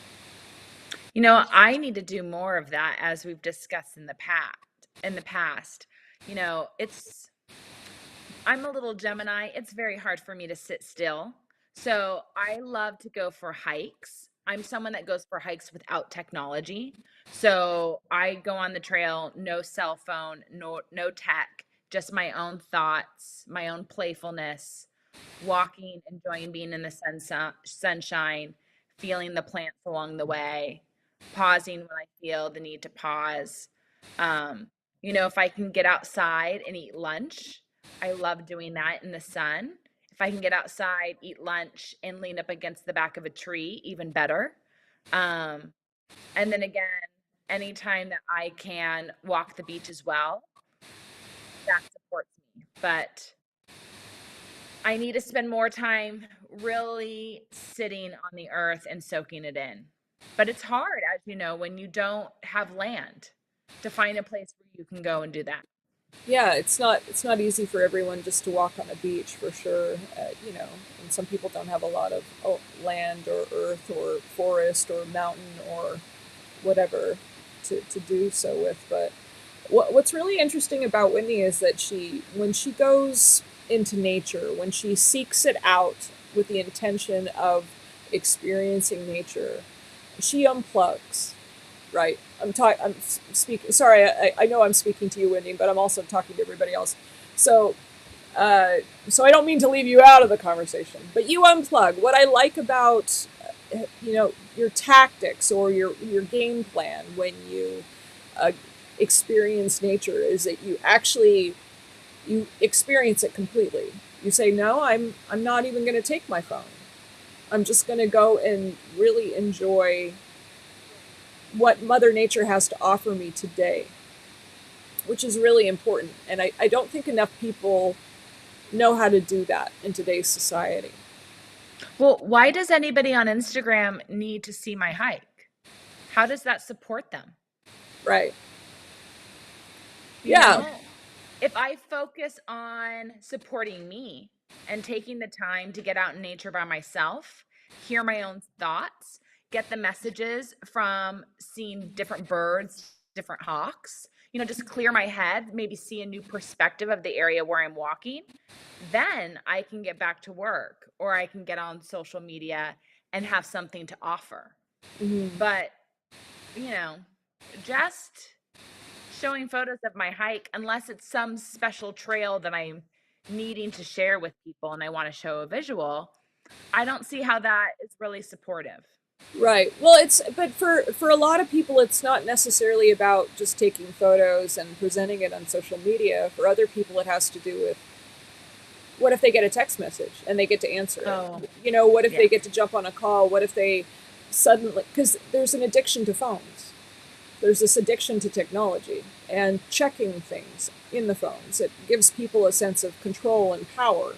Speaker 2: I need to do more of that as we've discussed in the past. It's I'm a little Gemini. It's very hard for me to sit still. So I love to go for hikes. I'm someone that goes for hikes without technology. So I go on the trail, no cell phone, no tech, just my own thoughts, my own playfulness, walking, enjoying being in the sunshine, feeling the plants along the way, pausing when I feel the need to pause. Um, if I can get outside and eat lunch, I love doing that in the sun. If I can get outside, eat lunch, and lean up against the back of a tree, even better. Um, and then again, anytime that I can walk the beach as well, that supports me. But I need to spend more time really sitting on the earth and soaking it in. But it's hard, as you know, when you don't have land to find a place where you can go and do that.
Speaker 1: Yeah, it's not easy for everyone just to walk on a beach for sure. And some people don't have a lot of land or earth or forest or mountain or whatever to do so with. But what's really interesting about Whitney is that when she goes into nature, when she seeks it out with the intention of experiencing nature, she unplugs, right? I'm speaking. Sorry, I know I'm speaking to you, Whitney, but I'm also talking to everybody else. So, so I don't mean to leave you out of the conversation, but you unplug. What I like about, your tactics or your game plan when you uh, experience nature is that you experience it completely. You say, no, I'm not even going to take my phone. I'm just going to go and really enjoy what Mother Nature has to offer me today, which is really important. And I don't think enough people know how to do that in today's society.
Speaker 2: Well, why does anybody on Instagram need to see my hike? How does that support them?
Speaker 1: Right.
Speaker 2: You
Speaker 1: Yeah.
Speaker 2: know, if I focus on supporting me and taking the time to get out in nature by myself, hear my own thoughts, get the messages from seeing different birds, different hawks, just clear my head, maybe see a new perspective of the area where I'm walking, then I can get back to work or I can get on social media and have something to offer.
Speaker 1: Mhm.
Speaker 2: But, you know, just showing photos of my hike, unless it's some special trail that I'm needing to share with people and I want to show a visual, I don't see how that is really supportive.
Speaker 1: Right. Well, but for a lot of people, it's not necessarily about just taking photos and presenting it on social media. For other people, it has to do with what if they get a text message and they get to answer it?
Speaker 2: Oh,
Speaker 1: What if
Speaker 2: yeah.
Speaker 1: they get to jump on a call? What if they suddenly, because there's an addiction to phones, there's this addiction to technology and checking things in the phones. It gives people a sense of control and power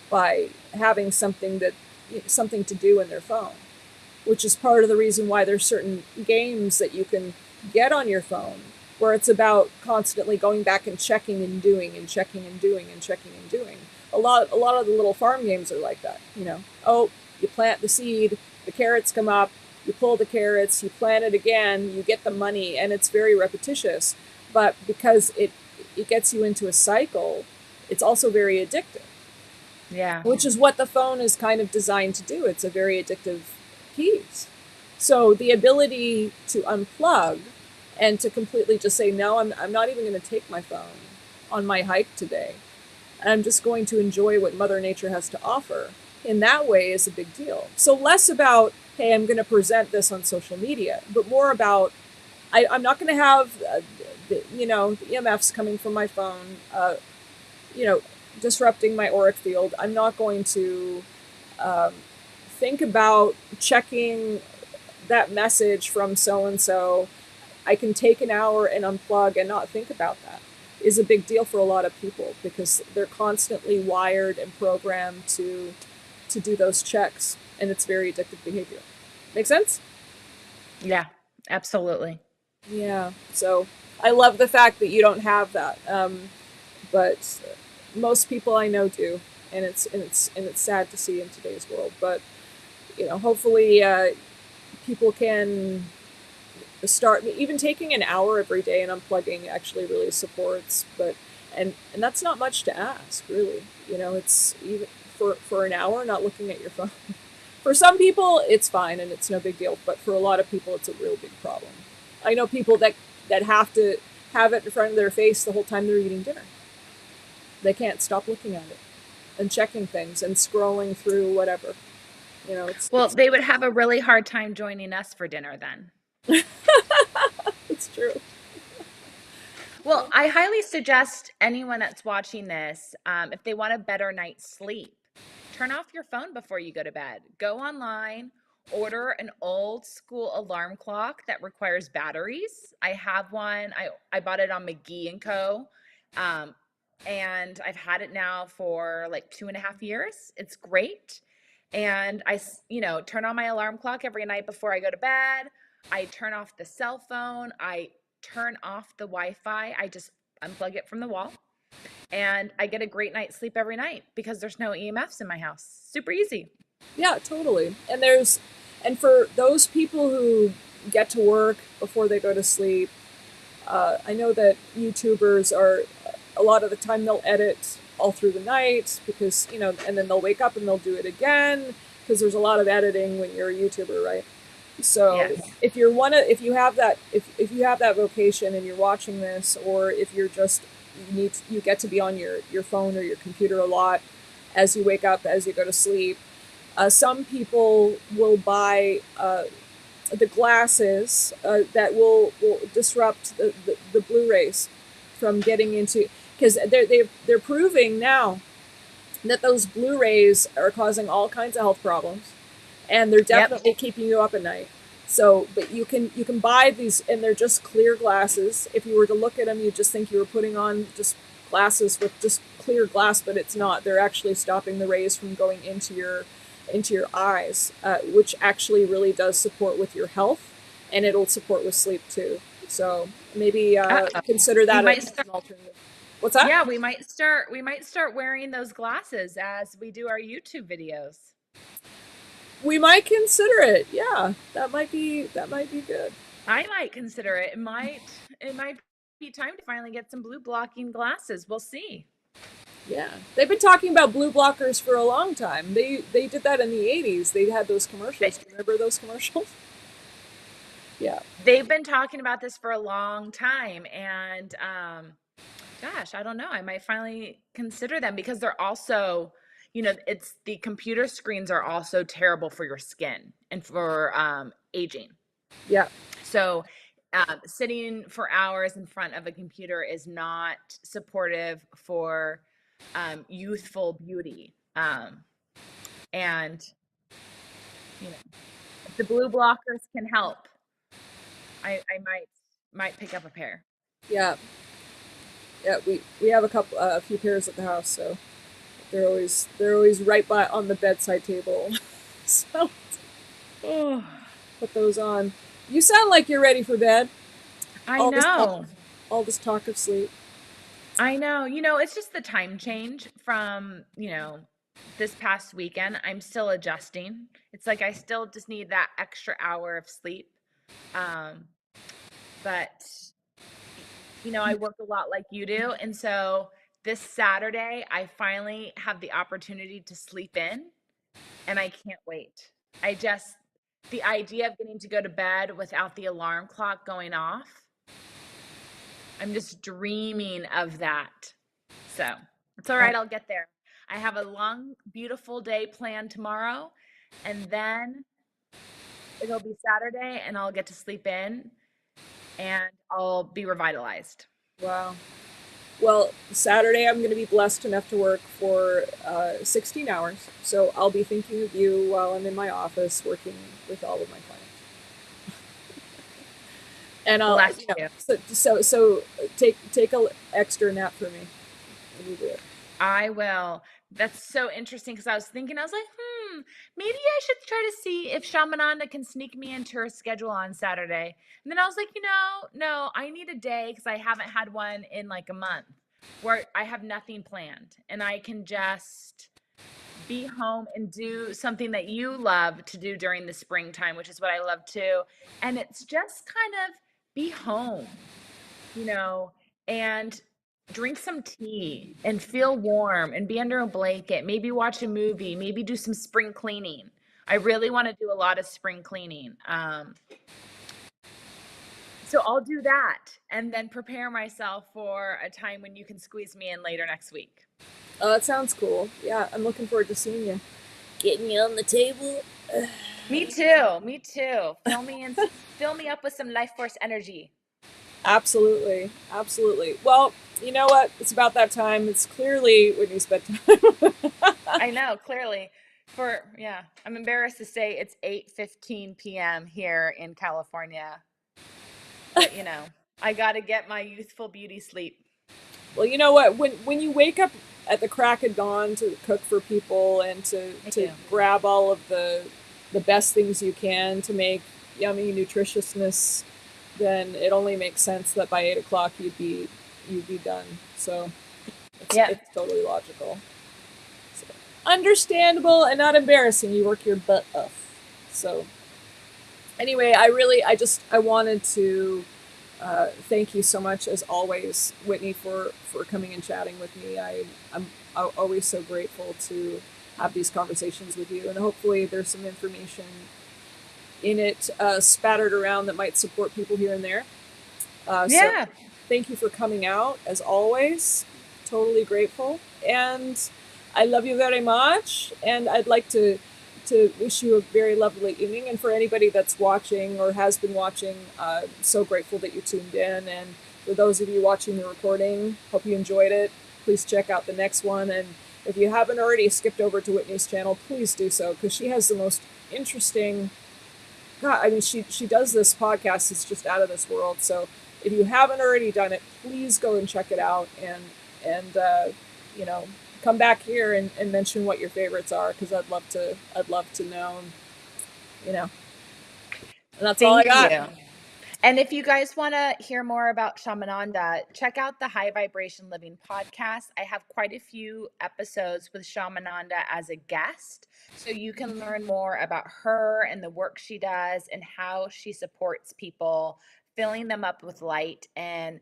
Speaker 1: by having something to do in their phone, which is part of the reason why there's certain games that you can get on your phone where it's about constantly going back and checking and doing and checking and doing and checking and doing. A lot of the little farm games are like that. Oh, you plant the seed, the carrots come up, you pull the carrots, you plant it again, you get the money, and it's very repetitious. But because it gets you into a cycle, it's also very addictive,
Speaker 2: Yeah.
Speaker 1: which is what the phone is kind of designed to do. It's a very addictive piece. So the ability to unplug and to completely just say, no, I'm not even going to take my phone on my hike today. I'm just going to enjoy what Mother Nature has to offer. In that way is a big deal. So less about, hey, I'm going to present this on social media, but more about, I'm not going to have, the EMFs coming from my phone, you know, disrupting my auric field. I'm not going to um, think about checking that message from so and so. I can take an hour and unplug and not think about that is a big deal for a lot of people because they're constantly wired and programmed to do those checks, and it's very addictive behavior. Make sense?
Speaker 2: Yeah. Absolutely.
Speaker 1: Yeah. So I love the fact that you don't have that. but most people I know do, and it's sad to see in today's world. But hopefully, people can start even taking an hour every day and unplugging actually really supports. But and that's not much to ask, really. It's even for an hour not looking at your phone. For some people, it's fine and it's no big deal, but for a lot of people, it's a real big problem. I know people that have to have it in front of their face the whole time they're eating dinner. They can't stop looking at it and checking things and scrolling through whatever.
Speaker 2: Well, they would have a really hard time joining us for dinner then.
Speaker 1: it's true.
Speaker 2: Well, I highly suggest anyone that's watching this, if they want a better night's sleep, turn off your phone before you go to bed. Go online, order an old school alarm clock that requires batteries. I have one. I bought it on McGee and Co. Um, and I've had it now for like 2.5 years. It's great. And turn on my alarm clock every night before I go to bed. I turn off the cell phone. I turn off the Wi-Fi. I just unplug it from the wall and I get a great night's sleep every night because there's no EMFs in my house. Super easy.
Speaker 1: Yeah, totally. And for those people who get to work before they go to sleep, I know that YouTubers are a lot of the time they'll edit all through the night because and then they'll wake up and they'll do it again because there's a lot of editing when you're a YouTuber, right? So
Speaker 2: Yes.
Speaker 1: if you have that vocation and you're watching this, or if you're just you get to be on your phone or your computer a lot as you wake up, as you go to sleep. Some people will buy the glasses that will disrupt the Blu-rays from getting into, because they're proving now that those Blu-rays are causing all kinds of health problems, and they're
Speaker 2: Yep.
Speaker 1: definitely keeping you up at night. So, but you can buy these, and they're just clear glasses. If you were to look at them, you'd just think you were putting on just glasses with just clear glass, but it's not. They're actually stopping the rays from going into your eyes, which actually really does support with your health, and it'll support with sleep too. So maybe
Speaker 2: Uh-oh.
Speaker 1: consider
Speaker 2: We
Speaker 1: that
Speaker 2: might
Speaker 1: as
Speaker 2: start,
Speaker 1: an alternative. What's that?
Speaker 2: yeah, we might start wearing those glasses as we do our YouTube videos.
Speaker 1: We might consider it. Yeah, that might be good.
Speaker 2: I might consider it. It might be time to finally get some blue blocking glasses. We'll see.
Speaker 1: Yeah, they've been talking about blue blockers for a long time. They did that in the '80s. They had those
Speaker 2: They,
Speaker 1: commercials. Do you remember those commercials? Yeah,
Speaker 2: they've been talking about this for a long time and gosh, I don't know. I might finally consider them because they're also, it's the computer screens are also terrible for your skin and for aging.
Speaker 1: yeah,
Speaker 2: So, sitting for hours in front of a computer is not supportive for youthful beauty. And, if the blue blockers can help, I might pick up a pair.
Speaker 1: yeah, yeah. We have a few pairs at the house, so they're always right by on the bedside table. So
Speaker 2: Oh,
Speaker 1: put those on. You sound like you're ready for bed.
Speaker 2: I
Speaker 1: All this talk,
Speaker 2: know.
Speaker 1: all this talk of sleep.
Speaker 2: I know. It's just the time change from, this past weekend. I'm still adjusting. It's like I still just need that extra hour of sleep. Um, but I work a lot like you do. And so this Saturday, I finally have the opportunity to sleep in and I can't wait. I just the idea of getting to go to bed without the alarm clock going off, I'm just dreaming of that. So it's all right. I'll get there. I have a long, beautiful day planned tomorrow, and then it'll be Saturday, and I'll get to sleep in and I'll be revitalized.
Speaker 1: Wow. Well, Saturday I'm going to be blessed enough to work for 16 hours, so I'll be thinking of you while I'm in my office working with all of my clients. And I'll,
Speaker 2: Bless you.
Speaker 1: so take a extra nap for me when you do it.
Speaker 2: I will. That's so interesting because I was thinking, I was like, maybe I should try to see if Shamananda can sneak me into her schedule on Saturday. And then I was like, no, I need a day because I haven't had one in like a month. where I have nothing planned and I can just be home and do something that you love to do during the springtime, which is what I love too. And it's just kind of be home, you know, and drink some tea and feel warm and be under a blanket, maybe watch a movie, maybe do some spring cleaning. I really want to do a lot of spring cleaning. So I'll do that and then prepare myself for a time when you can squeeze me in later next week.
Speaker 1: Oh, that sounds cool. Yeah, I'm looking forward to seeing you. Getting you on the table.
Speaker 2: Me too. Me too. Fill me up with some life force energy.
Speaker 1: Absolutely. Absolutely. Well, you know what? It's about that time. It's clearly Whitney's bedtime.
Speaker 2: I know, clearly. Yeah, I'm embarrassed to say it's 8:15 p.m. here in California. But I got to get my youthful beauty sleep.
Speaker 1: Well, you know what? When you wake up at the crack of dawn to cook for people and
Speaker 2: I
Speaker 1: to
Speaker 2: do.
Speaker 1: grab all of the best things you can to make yummy nutritiousness, then it only makes sense that by 8 o'clock you'd be done. So
Speaker 2: Yeah.
Speaker 1: it's totally logical. So, understandable and not embarrassing. You work your butt off. So anyway, I wanted to thank you so much as always, Whitney, for coming and chatting with me. I'm always so grateful to have these conversations with you, and hopefully there's some information in it spattered around that might support people here and there. So
Speaker 2: Yeah.
Speaker 1: thank you for coming out as always. Totally grateful, and I love you very much. And I'd like to wish you a very lovely evening. And for anybody that's watching or has been watching, so grateful that you tuned in. And for those of you watching the recording, hope you enjoyed it. Please check out the next one. And if you haven't already skipped over to Whitney's channel, please do so, because she has the most interesting. God, I mean, she does this podcast. It's just out of this world. So if you haven't already done it, please go and check it out. And you know, come back here and mention what your favorites are, because I'd love to know. You know, and that's all I
Speaker 2: Thank
Speaker 1: got.
Speaker 2: you. And if you guys want to hear more about Shamananda, check out the High Vibration Living podcast. I have quite a few episodes with Shamananda as a guest, so you can learn more about her and the work she does and how she supports people, filling them up with light and,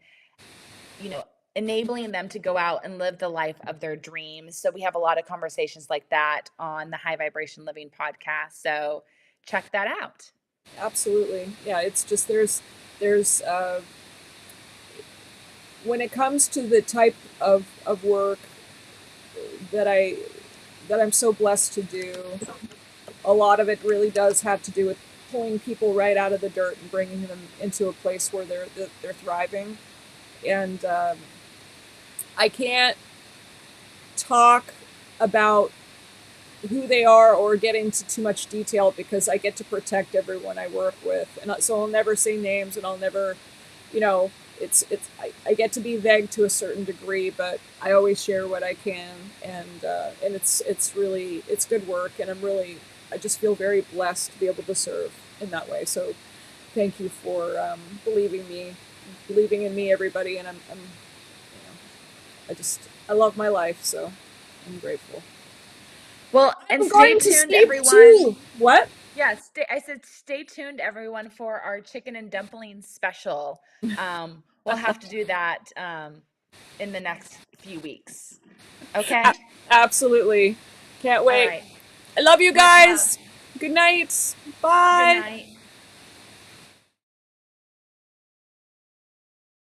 Speaker 2: enabling them to go out and live the life of their dreams. So we have a lot of conversations like that on the High Vibration Living podcast. So check that out.
Speaker 1: Absolutely, yeah. It's just there's when it comes to the type of work that I'm so blessed to do, a lot of it really does have to do with pulling people right out of the dirt and bringing them into a place where they're thriving. And I can't talk about who they are or get into too much detail, because I get to protect everyone I work with, and so I'll never say names, and I'll never, you know, I get to be vague to a certain degree, but I always share what I can, and it's really it's good work, and I just feel very blessed to be able to serve in that way. So thank you for believing in me, everybody, and I love my life, so I'm grateful.
Speaker 2: Well, and
Speaker 1: I'm
Speaker 2: stay
Speaker 1: going to
Speaker 2: tuned,
Speaker 1: sleep
Speaker 2: everyone.
Speaker 1: too. What?
Speaker 2: Yeah, I said stay tuned, everyone, for our chicken and dumplings special. We'll have to do that in the next few weeks.
Speaker 1: A-
Speaker 2: Okay?
Speaker 1: absolutely. Can't
Speaker 2: All
Speaker 1: wait.
Speaker 2: right.
Speaker 1: I love you
Speaker 2: Much love.
Speaker 1: guys. Good night.
Speaker 2: Good
Speaker 1: Bye.
Speaker 2: night.